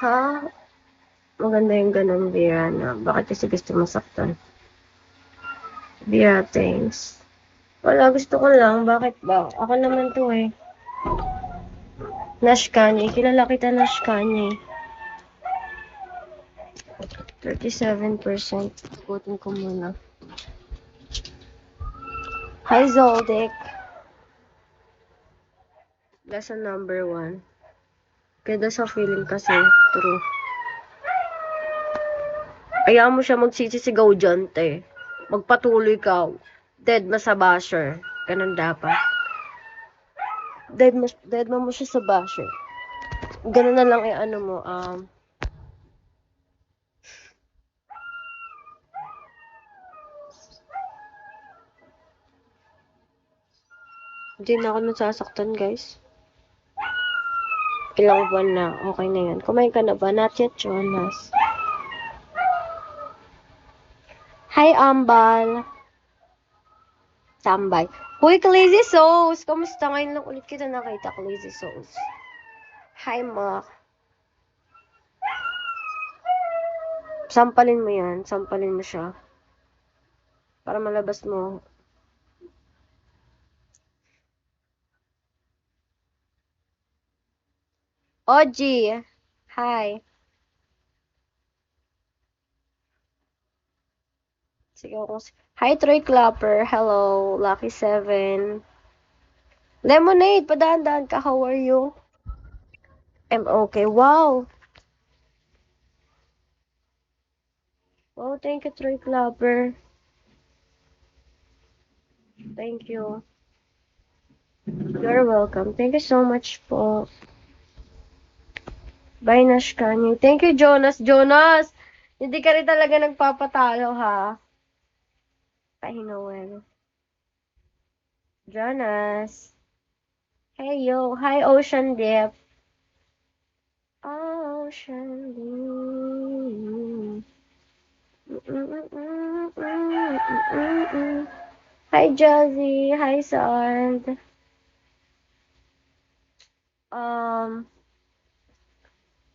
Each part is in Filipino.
Ha? Maganda yung ganun, Bea, na bakit kasi gusto masaktan? Bea, thanks. Wala, gusto ko lang. Bakit ba? Ako naman to eh. Nash Kanye. Kilala kita, Nash Kanye. 37%. Sagutin ko muna. Hi, Zoldyck. Lesson number 1. Kaya sa feeling kasi, true. Ayaw mo siya magsisisigaw dyan, te. Magpatuloy ka. Dead ma sa basher. Ganun dapat. Dead mo siya sa basher. Ganun na lang ano mo, hindi na ako nasasaktan, guys. Ilang buwan na. Okay na yan. Kumain ka na ba? Not yet, Jonas. Hi, Ambal. Tambay. Huy, Lazy Sauce! Kamusta? Ngayon lang ulit kita nakita, Lazy Sauce. Hi, Mark. Sampalin mo yan. Sampalin mo siya. Para malabas mo. Oji! Hi. Sige ako. Hi, Troy Clapper. Hello, Lucky7. Lemonade, padaan-daan ka. How are you? I'm okay. Wow! Oh, thank you, Troy Clapper. Thank you. You're welcome. Thank you so much po. Bye, Nash Kanye. Thank you, Jonas. Jonas! Hindi ka rin talaga nagpapatalo, ha? Hi, Noel. Jonas. Hey, yo. Hi, Ocean Deep. Ocean Deep. Hi, Jazzy. Hi, Sard.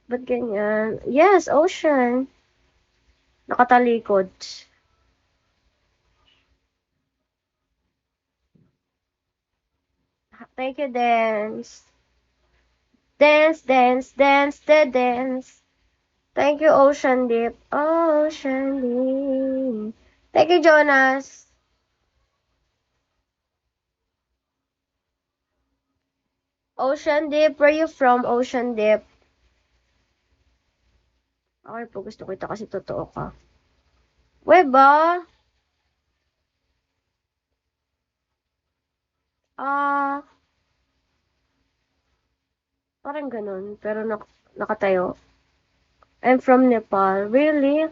Ba't ganyan? Yes, Ocean. Nakatalikod. Thank you, Dance. Dance, dance, dance, dance. Thank you, Ocean Deep. Ocean Deep. Thank you, Jonas. Ocean Deep, where you from, Ocean Deep? Okay po, gusto kita kasi totoo ka. Weba? Parang ganun, pero nakatayo. I'm from Nepal. Really?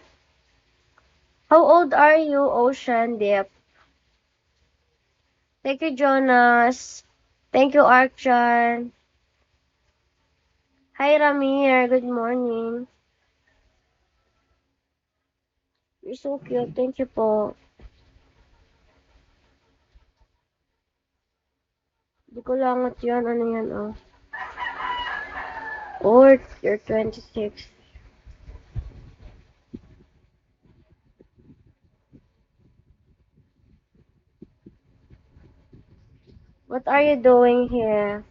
How old are you, Ocean Deep? Thank you, Jonas. Thank you, Archan. Hi, Ramir. Good morning. You're so cute. Thank you po. Di ko langot yun. Ano yan, oh? Oh, you're 26. What are you doing here?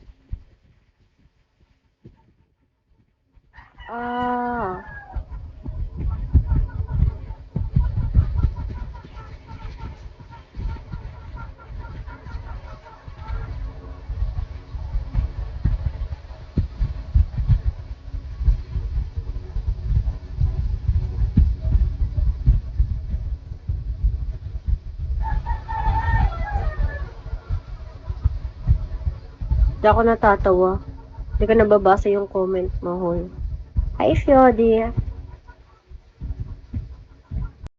Di ako natatawa. Di ka nababasa yung comment mo, hol. Hi, Fiodi.